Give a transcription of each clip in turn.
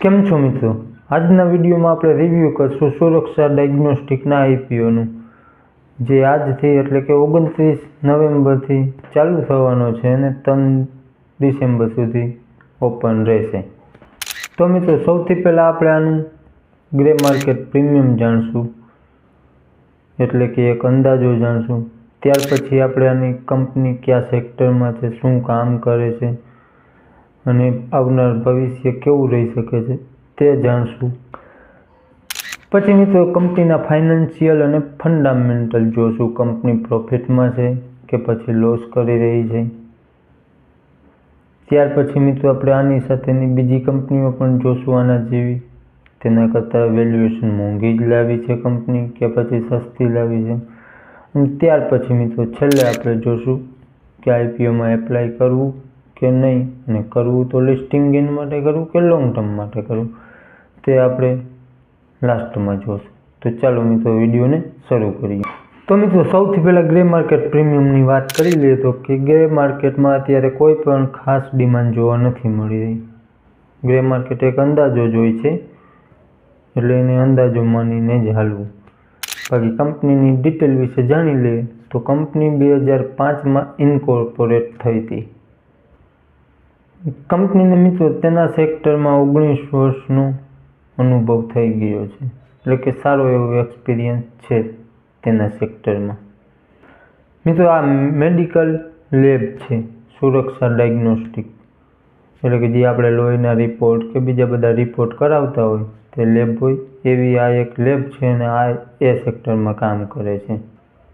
કેમ છો મિત્રો? આજના વિડીયોમાં આપણે રિવ્યૂ કરશું સુરક્ષા ડાયગ્નોસ્ટિકના આઈપીઓનું, જે આજથી એટલે કે 29 નવેમ્બરથી ચાલુ થવાનો છે અને 3 ડિસેમ્બર સુધી ઓપન રહેશે. તો મિત્રો, સૌથી પહેલાં આપણે આનું ગ્રે માર્કેટ પ્રીમિયમ જાણશું, એટલે કે એક અંદાજો જાણશું. ત્યાર પછી આપણે આની કંપની કયા સેક્ટરમાં છે, શું કામ કરે છે અને આવનાર ભવિષ્ય કેવું રહી શકે છે તે જાણશું. પછી મિત્રો, કંપનીના ફાઇનાન્શિયલ અને ફંડામેન્ટલ જોશું. કંપની પ્રોફિટમાં છે કે પછી લોસ કરી રહી છે. ત્યાર પછી મિત્રો, આપણે આની સાથેની બીજી કંપનીઓ પણ જોશું આના જેવી. તેના કરતાં વેલ્યુએશન મોંઘી જ લાવી છે કંપની કે પછી સસ્તી લાવી છે. અને ત્યાર પછી મિત્રો, છેલ્લે આપણે જોશું કે આઈપીઓમાં એપ્લાય કરવું કે નહીં, અને કરવું તો લિસ્ટિંગ ગેઇન માટે કરવું કે લોંગ ટર્મ માટે કરવું, તે આપણે લાસ્ટમાં જોશું. તો ચાલો મિત્રો, વિડીયોને શરૂ કરીએ. તો મિત્રો, સૌથી પહેલાં ગ્રે માર્કેટ પ્રીમિયમની વાત કરી લઈએ તો કે ગ્રે માર્કેટમાં અત્યારે કોઈ પણ ખાસ ડિમાન્ડ જોવા નથી મળી રહી. ગ્રે માર્કેટ એક અંદાજો જ હોય છે, એટલે એને અંદાજો માનીને જ હાલવું. બાકી કંપનીની ડિટેલ વિશે જાણી લઈએ તો કંપની 2005માં ઇન્કોર્પોરેટ થઈ હતી. કંપનીને મિત્રો તેના સેક્ટરમાં 19 વર્ષનો અનુભવ થઈ ગયો છે, એટલે કે સારો એવો એક્સપિરિયન્સ છે તેના સેક્ટરમાં. મિત્રો, આ મેડિકલ લેબ છે, સુરક્ષા ડાયગ્નોસ્ટિક, એટલે કે જે આપણે લોહીના રિપોર્ટ કે બીજા બધા રિપોર્ટ કરાવતા હોય તે લેબ હોય, એવી આ એક લેબ છે અને આ એ સેક્ટરમાં કામ કરે છે.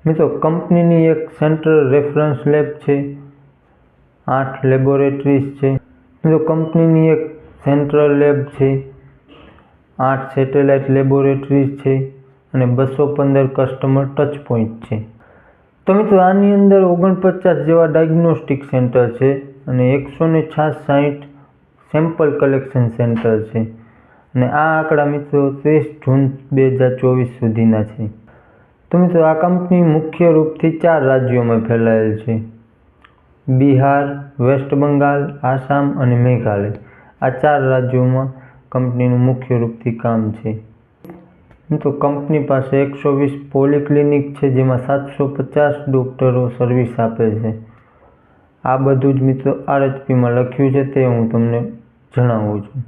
મિત્રો, કંપનીની એક સેન્ટ્રલ રેફરન્સ લેબ છે, 8 લેબોરેટરીઝ છે. મિત્રો, કંપનીની એક સેન્ટ્રલ લેબ છે, 8 સેટેલાઇટ લેબોરેટરીઝ છે અને 215 કસ્ટમર ટચ પોઈન્ટ છે. તો મિત્રો, આની અંદર 49 જેવા ડાયગ્નોસ્ટિક સેન્ટર છે અને 166 સેમ્પલ કલેક્શન સેન્ટર છે. અને આ આંકડા મિત્રો 30 જૂન 2024 સુધીના છે. તો મિત્રો, આ કંપની મુખ્ય રૂપથી 4 રાજ્યોમાં ફેલાયેલ છે: બિહાર, વેસ્ટ બંગાળ, આસામ અને મેઘાલય. આ 4 રાજ્યોમાં કંપનીનું મુખ્ય રૂપથી કામ છે. મિત્રો, કંપની પાસે 120 પોલીક્લિનિક છે, જેમાં 750 ડોક્ટરો સર્વિસ આપે છે. આ બધું જ મિત્રો આરએચપીમાં લખ્યું છે, તે હું તમને જણાવું છું.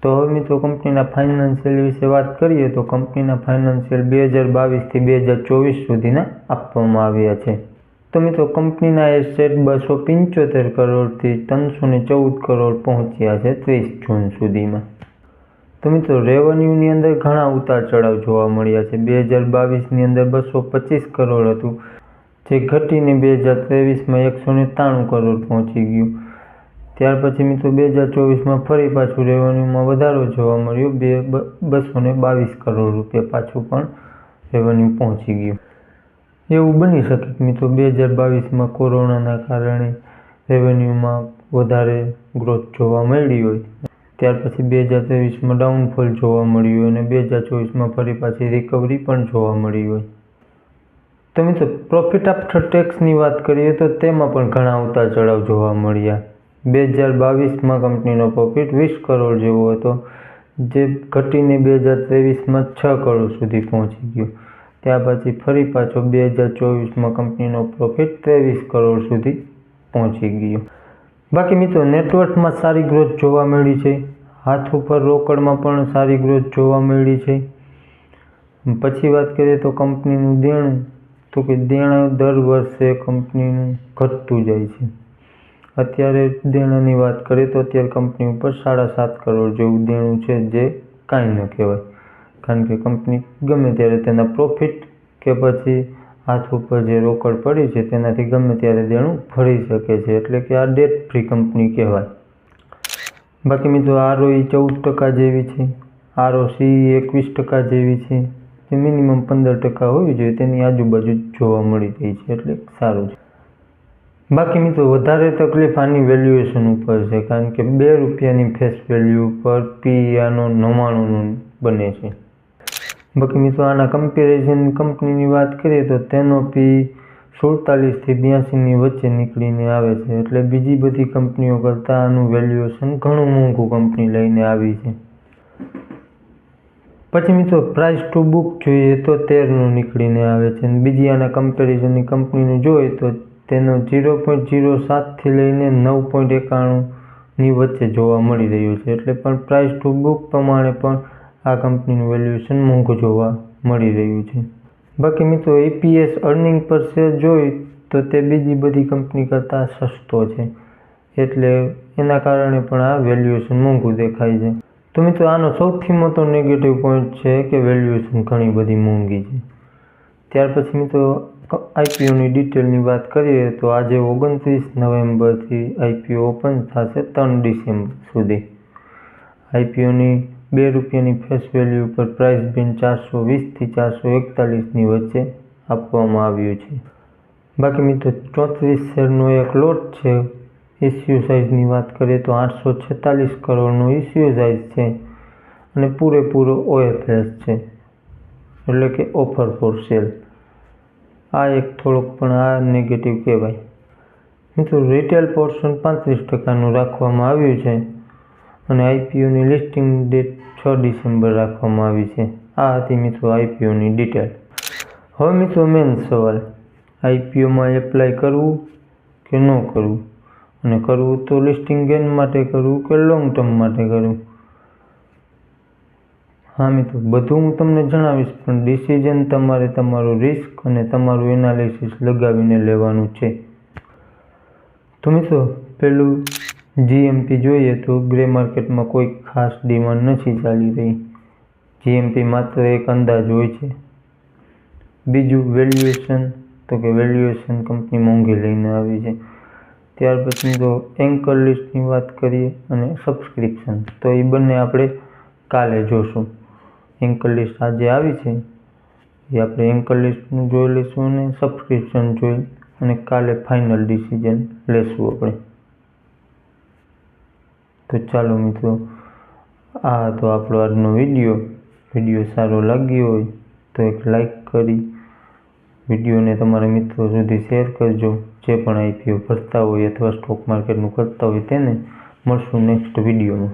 તો હવે મિત્રો, કંપનીના ફાઇનાન્શિયલ વિશે વાત કરીએ તો કંપનીના ફાઇનાન્શિયલ 2022થી 2024 સુધીના આપવામાં આવ્યા છે. તો મિત્રો, કંપનીના એસેટ 275 કરોડથી 314 કરોડ પહોંચ્યા છે 30 જૂન સુધીમાં. તો મિત્રો, રેવન્યુની અંદર ઘણા ઉતાર ચઢાવ જોવા મળ્યા છે. 2022ની અંદર 225 કરોડ હતું, જે ઘટીને 2023માં 193 કરોડ પહોંચી ગયું. ત્યાર પછી મિત્રો 2024માં ફરી પાછું રેવન્યુમાં વધારો જોવા મળ્યો, 222 કરોડ રૂપિયા પાછું પણ રેવન્યુ પહોંચી ગયું. એવું બની શકે કે મિત્રો 2022માં કોરોનાના કારણે રેવન્યુમાં વધારે ગ્રોથ જોવા મળી હોય, ત્યાર પછી 2023માં ડાઉનફોલ જોવા મળ્યું હોય અને 2024માં ફરી પાછી રિકવરી પણ જોવા મળી હોય. તો મિત્રો, પ્રોફિટ આફ્ટર ટેક્સની વાત કરીએ તો તેમાં પણ ઘણા ઉતાર ચઢાવ જોવા મળ્યા. 2022માં કંપનીનો પ્રોફિટ 20 કરોડ જેવો હતો, જે ઘટીને 2023માં 6 કરોડ સુધી પહોંચી ગયો. ત્યાર પછી ફરી પાછો 2024માં કંપનીનો પ્રોફિટ 23 કરોડ સુધી પહોંચી ગયો. બાકી મિત્રો, નેટવર્થમાં સારી ગ્રોથ જોવા મળી છે. હાથ ઉપર રોકડમાં પણ સારી ગ્રોથ જોવા મળી છે. પછી વાત કરીએ તો કંપનીનું દેણું, તો કે દેણું દર વર્ષે કંપનીનું ઘટતું જાય છે. અત્યારે દેણાની વાત કરીએ તો અત્યારે કંપની ઉપર 7.5 કરોડ જેવું દેણું છે, જે કાંઈ ન કહેવાય, કારણ કે કંપની ગમે ત્યારે તેના પ્રોફિટ કે પછી હાથ ઉપર જે રોકડ પડી છે તેનાથી ગમે ત્યારે દેણું ભરી શકે છે, એટલે કે આ ડેટ ફ્રી કંપની કહેવાય. બાકી મિત્રો, આરઓઈ 14% જેવી છે, આરઓસી 21% જેવી છે, જે મિનિમમ 15% હોવી જોઈએ તેની આજુબાજુ જોવા મળી રહી છે, એટલે સારું છે. બાકી મિત્રો, વધારે તકલીફ આની વેલ્યુએશન ઉપર છે, કારણ કે ₹2ની ફેસ વેલ્યુ પર પી આનો 99નું બને છે. બાકી મિત્રો, આના કમ્પેરિઝન કંપનીની વાત કરીએ તો તેનો પી 47થી 82ની વચ્ચે નીકળીને આવે છે, એટલે બીજી બધી કંપનીઓ કરતાં આનું વેલ્યુએશન ઘણું મોંઘું કંપની લઈને આવી છે. પછી મિત્રો પ્રાઇસ ટુ બુક જોઈએ તો 13નું નીકળીને આવે છે અને બીજી આના કમ્પેરિઝનની કંપનીનું જોઈએ તો તેનો 0.07થી લઈને 9.91ની વચ્ચે જોવા મળી રહ્યું છે. એટલે પણ પ્રાઇસ ટુ બુક પ્રમાણે પણ આ કંપનીનું વેલ્યુએશન મોંઘું જોવા મળી રહ્યું છે. બાકી મિત્રો EPS અર્નિંગ પર શેર જોઈ તો તે બીજી બધી કંપની કરતાં સસ્તો છે, એટલે એના કારણે પણ આ વેલ્યુએશન મોંઘું દેખાય છે. તો મિત્રો આનો સૌથી મોટો નેગેટિવ પોઈન્ટ છે કે વેલ્યુએશન ઘણી બધી મોંઘી છે. ત્યાર પછી મિત્રો IPOની ડિટેલની વાત કરીએ તો આજે 29 નવેમ્બરથી IPO ઓપન થશે 3 ડિસેમ્બર સુધી. IPOની ₹2ની ફેસ વેલ્યુ પર પ્રાઇસ બેન્ડ 420થી 441ની વચ્ચે આપવામાં આવ્યું છે. બાકી મિત્રો 34 શેરનો એક લોટ છે. ઇસ્યુ સાઇઝની વાત કરીએ તો 846 કરોડનો ઇસ્યુ સાઇઝ છે અને પૂરેપૂરો OFS છે, એટલે કે ઓફર ફોર સેલ. આ એક થોડોક પણ આ નેગેટિવ કહેવાય. મિત્રો રિટેલ પોર્શન 35%નું રાખવામાં આવ્યું છે અને IPOની લિસ્ટિંગ ડેટ 6 ડિસેમ્બર રાખવામાં આવી છે. આ હતી મિત્રો IPOની ડિટેલ. હવે મિત્રો મેઇન સવાલ, IPOમાં એપ્લાય કરવું કે ન કરવું, અને કરવું તો લિસ્ટિંગ ગેઇન માટે કરવું કે લોંગ ટર્મ માટે કરવું. હા મિત્રો, બધું હું તમને જણાવીશ, પણ ડિસિઝન તમારે તમારું રિસ્ક અને તમારું એનાલિસિસ લગાવીને લેવાનું છે. તો મિત્રો પેલું GMP જોઈએ તો ગ્રે માર્કેટમાં કોઈ ખાસ ડિમાન્ડ નથી ચાલી રહી. GMP માત્ર એક અંદાજ હોય છે. બીજું વેલ્યુએશન, તો કે વેલ્યુએશન કંપની મોંઘી લઈને આવી છે. ત્યાર પછી તો એન્કર લિસ્ટની વાત કરીએ અને સબસ્ક્રિપ્શન, તો એ બંને આપણે કાલે જોશું. એન્કર લિસ્ટ આજે આવી છે, એ આપણે એન્કર લિસ્ટનું જોઈ લઈશું અને સબસ્ક્રિપ્શન જોઈ અને કાલે ફાઇનલ ડિસિઝન લેશું આપણે. તો ચાલો મિત્રો, આ હતો આપણો આજનો વિડીયો સારો લાગ્યો હોય તો એક લાઈક કરી વિડીયોને તમારા મિત્રો સુધી શેર કરજો. જે પણ IPO ભરતા હોય અથવા સ્ટોક માર્કેટનું કરતા હોય તેને. મળશું નેક્સ્ટ વિડીયોમાં.